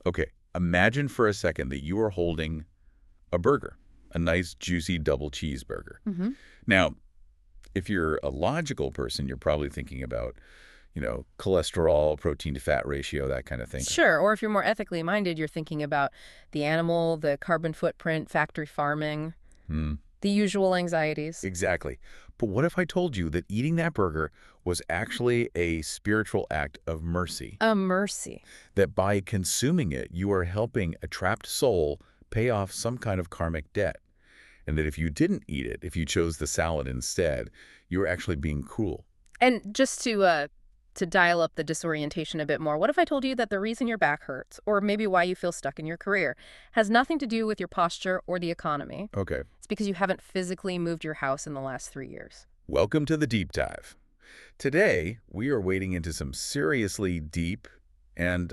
Okay, imagine for a second that you are holding a burger, a nice, juicy double cheeseburger. Hmm. Now, if you're a logical person, you're probably thinking about, cholesterol, protein to fat ratio, that kind of thing. Sure, or if you're more ethically minded, you're thinking about the animal, the carbon footprint, factory farming, Hmm. the usual anxieties. Exactly. But what if I told you that eating that burger was actually a spiritual act of mercy? A mercy. That by consuming it, you are helping a trapped soul pay off some kind of karmic debt. And that if you didn't eat it, if you chose the salad instead, you were actually being cruel. And just to dial up the disorientation a bit more, what if I told you that the reason your back hurts, or maybe why you feel stuck in your career, has nothing to do with your posture or the economy? Okay. It's because you haven't physically moved your house in the last 3 years. Welcome to the deep dive. Today, we are wading into some seriously deep and,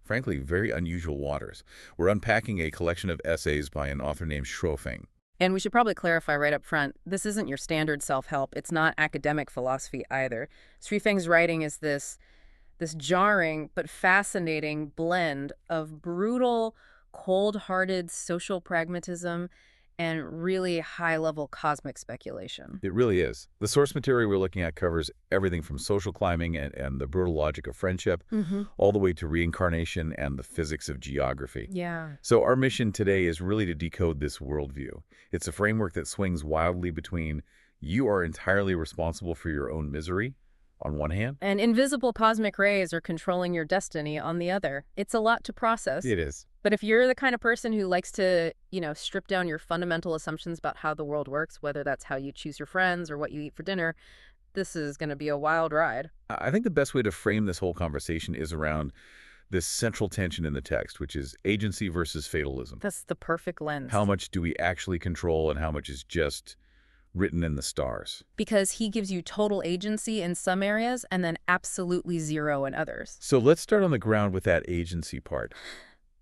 frankly, very unusual waters. We're unpacking a collection of essays by an author named Shuofeng. And we should probably clarify right up front, this isn't your standard self-help. It's not academic philosophy either. Sri Feng's writing is this jarring but fascinating blend of brutal, cold-hearted social pragmatism and really high-level cosmic speculation. It really is. The source material we're looking at covers everything from social climbing and the brutal logic of friendship, all the way to reincarnation and the physics of geography. Yeah. So our mission today is really to decode this worldview. It's a framework that swings wildly between you are entirely responsible for your own misery, on one hand. And invisible cosmic rays are controlling your destiny on the other. It's a lot to process. It is. But if you're the kind of person who likes to, strip down your fundamental assumptions about how the world works, whether that's how you choose your friends or what you eat for dinner, this is going to be a wild ride. I think the best way to frame this whole conversation is around this central tension in the text, which is agency versus fatalism. That's the perfect lens. How much do we actually control and how much is just written in the stars? Because he gives you total agency in some areas and then absolutely zero in others. So let's start on the ground with that agency part.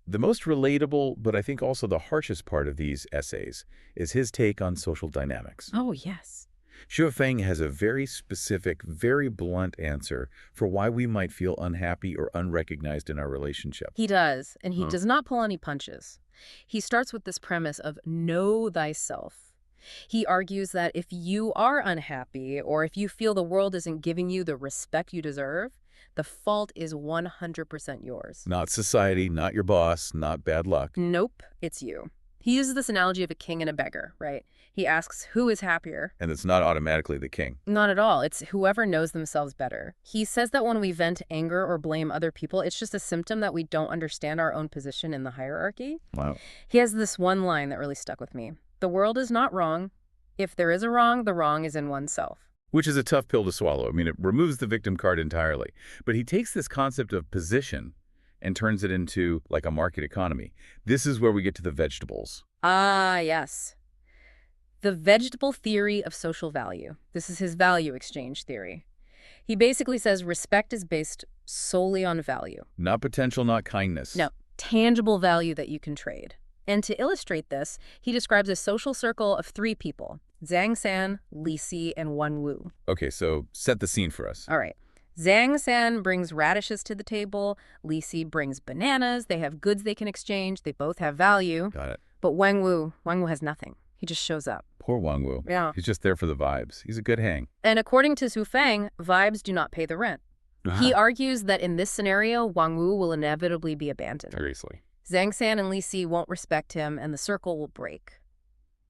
The most relatable, but I think also the harshest part of these essays is his take on social dynamics. Oh, yes. Shuofeng has a very specific, very blunt answer for why we might feel unhappy or unrecognized in our relationship. He does, and he does not pull any punches. He starts with this premise of know thyself. He argues that if you are unhappy or if you feel the world isn't giving you the respect you deserve, the fault is 100% yours. Not society, not your boss, not bad luck. Nope, it's you. He uses this analogy of a king and a beggar, right? He asks, who is happier? And it's not automatically the king. Not at all. It's whoever knows themselves better. He says that when we vent anger or blame other people, it's just a symptom that we don't understand our own position in the hierarchy. Wow. He has this one line that really stuck with me. The world is not wrong. If there is a wrong, the wrong is in oneself. Which is a tough pill to swallow. I mean, it removes the victim card entirely. But he takes this concept of position and turns it into like a market economy. This is where we get to the vegetables. Ah, yes. The vegetable theory of social value. This is his value exchange theory. He basically says respect is based solely on value. Not potential, not kindness. No, tangible value that you can trade. And to illustrate this, he describes a social circle of 3 people, Zhang San, Li Si, and Wen Wu. Okay, so set the scene for us. All right. Zhang San brings radishes to the table. Li Si brings bananas. They have goods they can exchange. They both have value. Got it. But Wang Wu has nothing. He just shows up. Poor Wang Wu. Yeah. He's just there for the vibes. He's a good hang. And according to Su Feng, vibes do not pay the rent. He argues that in this scenario, Wang Wu will inevitably be abandoned. Seriously. Zhang San and Li Si won't respect him, and the circle will break.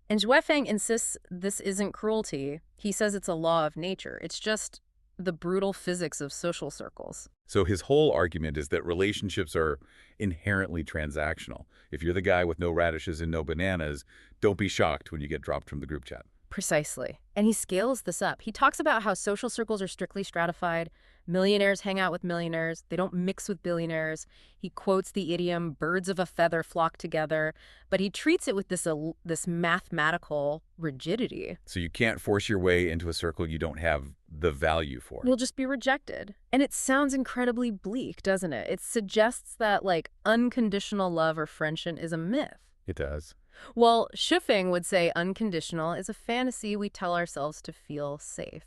And Shuofeng insists this isn't cruelty. He says it's a law of nature. It's just the brutal physics of social circles. So his whole argument is that relationships are inherently transactional. If you're the guy with no radishes and no bananas, don't be shocked when you get dropped from the group chat. Precisely. And he scales this up. He talks about how social circles are strictly stratified. Millionaires hang out with millionaires. They don't mix with billionaires. He quotes the idiom, birds of a feather flock together. But he treats it with this mathematical rigidity. So you can't force your way into a circle you don't have the value for. You'll just be rejected. And it sounds incredibly bleak, doesn't it? It suggests that, unconditional love or friendship is a myth. It does. Well, Shuofeng would say unconditional is a fantasy we tell ourselves to feel safe.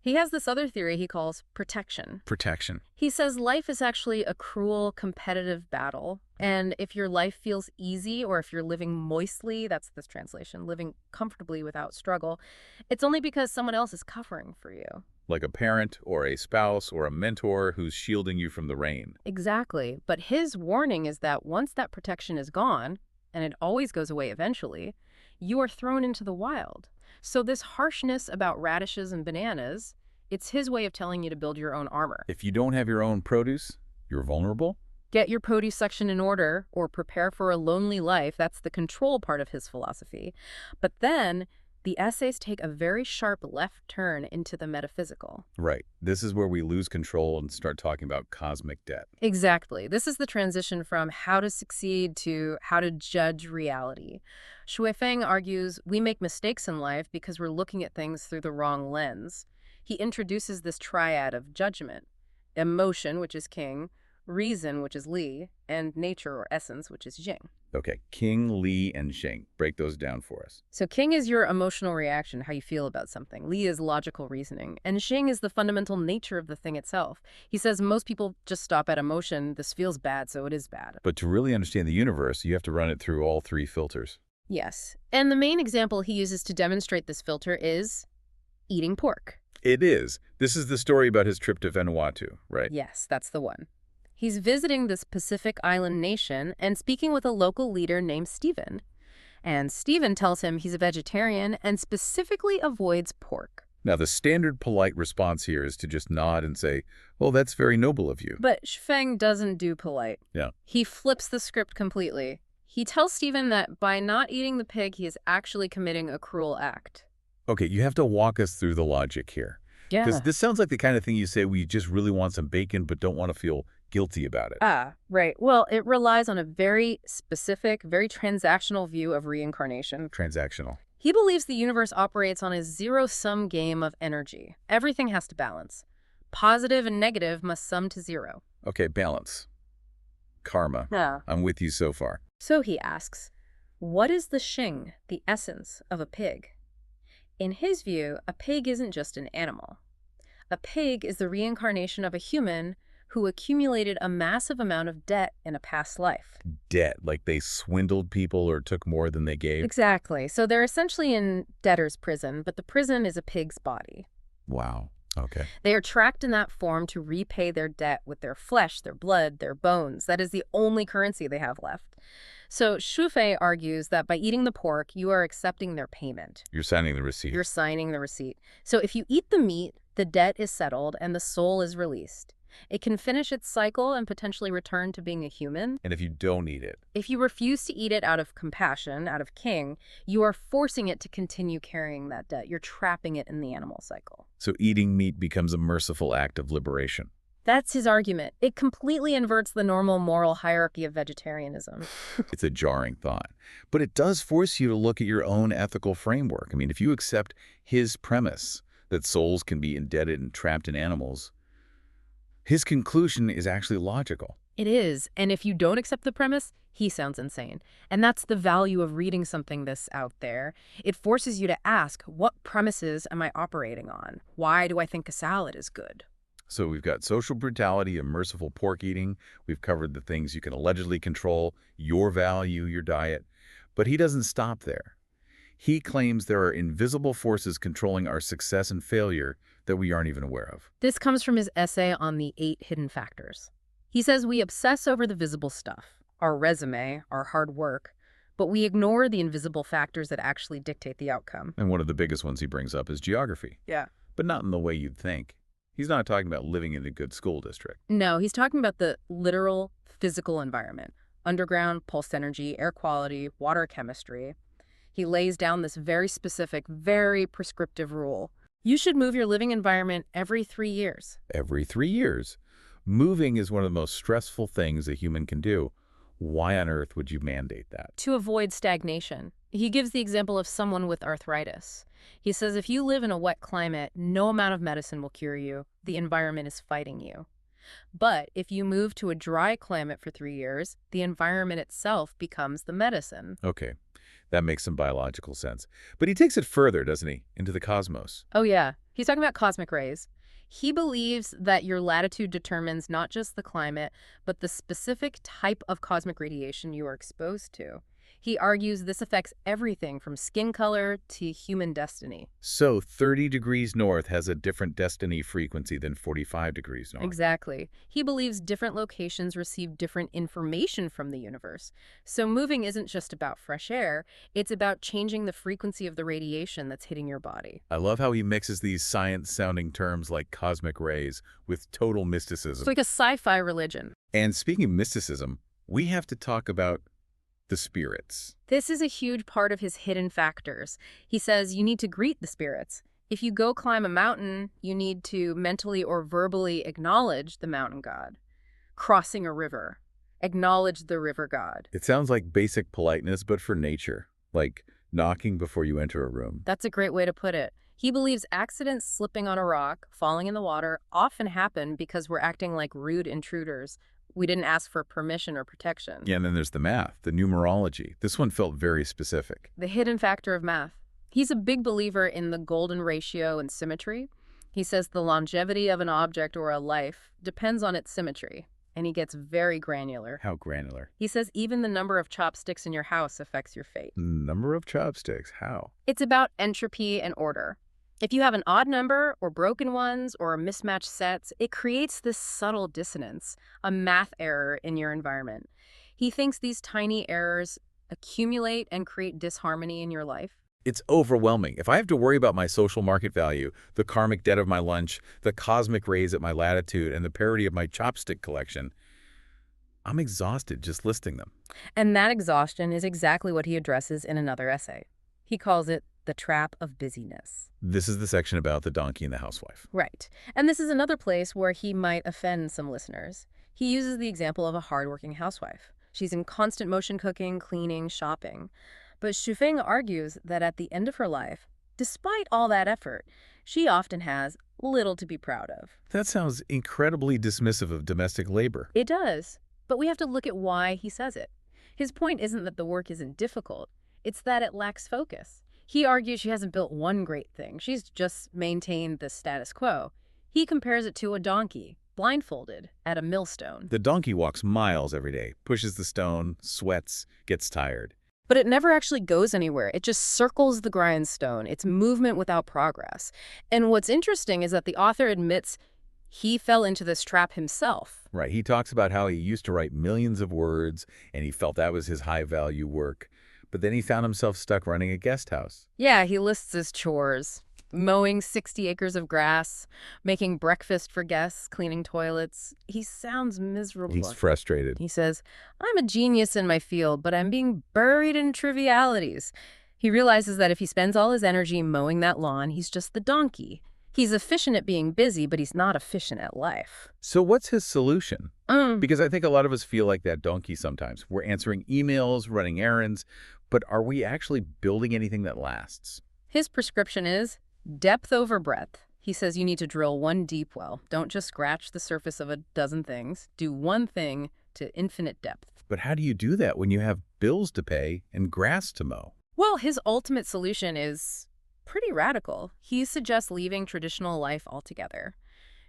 He has this other theory he calls protection. Protection. He says life is actually a cruel, competitive battle. And if your life feels easy, or if you're living moistly, that's this translation, living comfortably without struggle, it's only because someone else is covering for you. Like a parent or a spouse or a mentor who's shielding you from the rain. Exactly. But his warning is that once that protection is gone, and it always goes away eventually, you are thrown into the wild. So this harshness about radishes and bananas, it's his way of telling you to build your own armor. If you don't have your own produce, you're vulnerable? Get your produce section in order, or prepare for a lonely life. That's the control part of his philosophy. But then the essays take a very sharp left turn into the metaphysical. Right. This is where we lose control and start talking about cosmic debt. Exactly. This is the transition from how to succeed to how to judge reality. Shui Feng argues we make mistakes in life because we're looking at things through the wrong lens. He introduces this triad of judgment: emotion, which is king; reason, which is Li; and nature or essence, which is Jing. Okay, King, Li, and Xing. Break those down for us. So king is your emotional reaction, how you feel about something. Li is logical reasoning. And Xing is the fundamental nature of the thing itself. He says most people just stop at emotion. This feels bad, so it is bad. But to really understand the universe, you have to run it through all three filters. Yes. And the main example he uses to demonstrate this filter is eating pork. It is. This is the story about his trip to Vanuatu, right? Yes, that's the one. He's visiting this Pacific island nation and speaking with a local leader named Stephen. And Stephen tells him he's a vegetarian and specifically avoids pork. Now, the standard polite response here is to just nod and say, well, that's very noble of you. But Feng doesn't do polite. Yeah. He flips the script completely. He tells Stephen that by not eating the pig, he is actually committing a cruel act. Okay, you have to walk us through the logic here. Yeah. Because this sounds like the kind of thing you say we just really want some bacon but don't want to feel guilty about it. Ah, right. Well, it relies on a very specific, very transactional view of reincarnation. Transactional. He believes the universe operates on a zero-sum game of energy. Everything has to balance. Positive and negative must sum to zero. Okay, balance. Karma. Yeah. I'm with you so far. So he asks, what is the Xing, the essence of a pig? In his view, a pig isn't just an animal. A pig is the reincarnation of a human who accumulated a massive amount of debt in a past life. Debt, like they swindled people or took more than they gave? Exactly. So they're essentially in debtor's prison, but the prison is a pig's body. Wow. Okay. They are trapped in that form to repay their debt with their flesh, their blood, their bones. That is the only currency they have left. So Shu-fei argues that by eating the pork, you are accepting their payment. You're signing the receipt. You're signing the receipt. So if you eat the meat, the debt is settled and the soul is released. It can finish its cycle and potentially return to being a human. And if you don't eat it? If you refuse to eat it out of compassion, out of king, you are forcing it to continue carrying that debt. You're trapping it in the animal cycle. So eating meat becomes a merciful act of liberation. That's his argument. It completely inverts the normal moral hierarchy of vegetarianism. It's a jarring thought. But it does force you to look at your own ethical framework. I mean, if you accept his premise that souls can be indebted and trapped in animals, his conclusion is actually logical. It is. And if you don't accept the premise, he sounds insane. And that's the value of reading something this out there. It forces you to ask, what premises am I operating on? Why do I think a salad is good? So we've got social brutality and merciful pork eating. We've covered the things you can allegedly control, your value, your diet. But he doesn't stop there. He claims there are invisible forces controlling our success and failure that we aren't even aware of. This comes from his essay on the 8 hidden factors. He says we obsess over the visible stuff, our resume, our hard work, but we ignore the invisible factors that actually dictate the outcome. And one of the biggest ones he brings up is geography. Yeah. But not in the way you'd think. He's not talking about living in a good school district. No, he's talking about the literal physical environment. Underground, pulsed energy, air quality, water chemistry. He lays down this very specific, very prescriptive rule. You should move your living environment every 3 years. Every 3 years. Moving is one of the most stressful things a human can do. Why on earth would you mandate that? To avoid stagnation. He gives the example of someone with arthritis. He says if you live in a wet climate, no amount of medicine will cure you. The environment is fighting you. But if you move to a dry climate for 3 years, the environment itself becomes the medicine. Okay. That makes some biological sense. But he takes it further, doesn't he? Into the cosmos. Oh, yeah. He's talking about cosmic rays. He believes that your latitude determines not just the climate, but the specific type of cosmic radiation you are exposed to. He argues this affects everything from skin color to human destiny. So 30 degrees north has a different destiny frequency than 45 degrees north. Exactly. He believes different locations receive different information from the universe. So moving isn't just about fresh air, it's about changing the frequency of the radiation that's hitting your body. I love how he mixes these science-sounding terms like cosmic rays with total It's mysticism. like a sci-fi religion. And speaking of mysticism, we have to talk about the spirits. This is a huge part of his hidden factors. He says you need to greet the spirits. If you go climb a mountain, you need to mentally or verbally acknowledge the mountain god. Crossing a river, acknowledge the river god. It sounds like basic politeness, but for nature, like knocking before you enter a room. That's a great way to put it. He believes accidents slipping on a rock, falling in the water, often happen because we're acting like rude intruders. We didn't ask for permission or protection. Yeah, and then there's the math, the numerology. This one felt very specific. The hidden factor of math. He's a big believer in the golden ratio and symmetry. He says the longevity of an object or a life depends on its symmetry, and he gets very granular. How granular. He says even the number of chopsticks in your house affects your fate. Number of chopsticks, how? It's about entropy and order. If you have an odd number or broken ones or mismatched sets, it creates this subtle dissonance, a math error in your environment. He thinks these tiny errors accumulate and create disharmony in your life. It's overwhelming. If I have to worry about my social market value, the karmic debt of my lunch, the cosmic rays at my latitude, and the parity of my chopstick collection, I'm exhausted just listing them. And that exhaustion is exactly what he addresses in another essay. He calls it the trap of busyness. This is the section about the donkey and the housewife. Right. And this is another place where he might offend some listeners. He uses the example of a hardworking housewife. She's in constant motion cooking, cleaning, shopping. But Shufeng argues that at the end of her life, despite all that effort, she often has little to be proud of. That sounds incredibly dismissive of domestic labor. It does. But we have to look at why he says it. His point isn't that the work isn't difficult. It's that it lacks focus. He argues she hasn't built one great thing. She's just maintained the status quo. He compares it to a donkey, blindfolded, at a millstone. The donkey walks miles every day, pushes the stone, sweats, gets tired. But it never actually goes anywhere. It just circles the grindstone. It's movement without progress. And what's interesting is that the author admits he fell into this trap himself. Right, he talks about how he used to write millions of words, and he felt that was his high-value work. But then he found himself stuck running a guest house. Yeah, he lists his chores. Mowing 60 acres of grass, making breakfast for guests, cleaning toilets. He sounds miserable. He's frustrated. He says, I'm a genius in my field, but I'm being buried in trivialities. He realizes that if he spends all his energy mowing that lawn, he's just the donkey. He's efficient at being busy, but he's not efficient at life. So what's his solution? Because I think a lot of us feel like that donkey sometimes. We're answering emails, running errands, but are we actually building anything that lasts? His prescription is depth over breadth. He says you need to drill one deep well. Don't just scratch the surface of a dozen things. Do one thing to infinite depth. But how do you do that when you have bills to pay and grass to mow? Well, his ultimate solution is pretty radical. He suggests leaving traditional life altogether,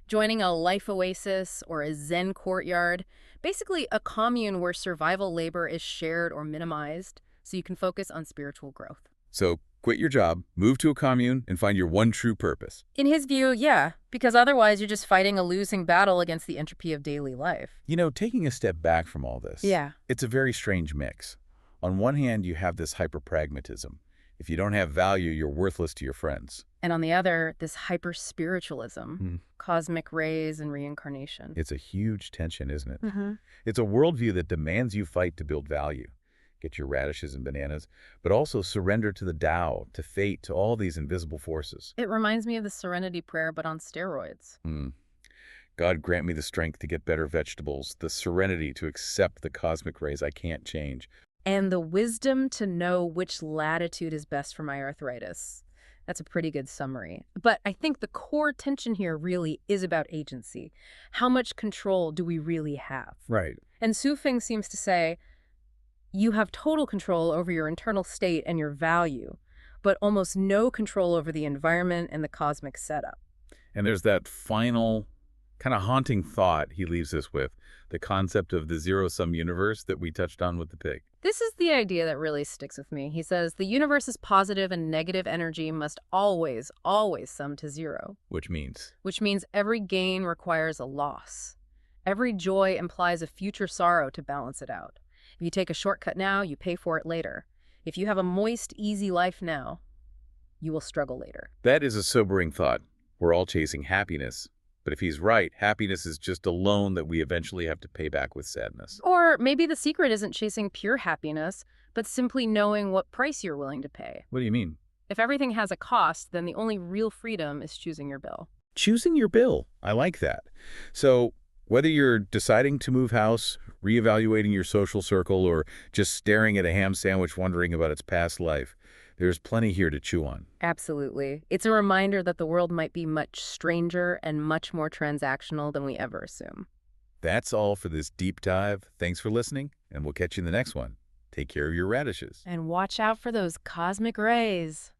joining a life oasis or a Zen courtyard, basically a commune where survival labor is shared or minimized so you can focus on spiritual growth. So quit your job, move to a commune, and find your one true purpose. In his view, yeah, because otherwise you're just fighting a losing battle against the entropy of daily life. You know, taking a step back from all this, it's a very strange mix. On one hand, you have this hyper-pragmatism. If you don't have value, you're worthless to your friends. And on the other, this hyper-spiritualism, cosmic rays and reincarnation. It's a huge tension, isn't it? Mm-hmm. It's a worldview that demands you fight to build value. Get your radishes and bananas, but also surrender to the Tao, to fate, to all these invisible forces. It reminds me of the Serenity Prayer, but on steroids. God grant me the strength to get better vegetables, the serenity to accept the cosmic rays I can't change. And the wisdom to know which latitude is best for my arthritis. That's a pretty good summary. But I think the core tension here really is about agency. How much control do we really have? Right. And Su Feng seems to say, You have total control over your internal state and your value, but almost no control over the environment and the cosmic setup. And there's that final kind of haunting thought he leaves us with, the concept of the zero-sum universe that we touched on with the pig. This is the idea that really sticks with me. He says the universe's positive and negative energy must always, always sum to zero, Which means, which means every gain requires a loss. Every joy implies a future sorrow to balance it out. If you take a shortcut now, you pay for it later. If you have a moist, easy life now, you will struggle later. that is a sobering thought. We're all chasing happiness. But if he's right, happiness is just a loan that we eventually have to pay back with sadness. Or maybe the secret isn't chasing pure happiness, but simply knowing what price you're willing to pay. What do you mean? If everything has a cost, then the only real freedom is choosing your bill. Choosing your bill. I like that. So whether you're deciding to move house, reevaluating your social circle, or just staring at a ham sandwich wondering about its past life, there's plenty here to chew on. Absolutely. It's a reminder that the world might be much stranger and much more transactional than we ever assume. That's all for this deep dive. Thanks for listening, and we'll catch you in the next one. Take care of your radishes. And watch out for those cosmic rays.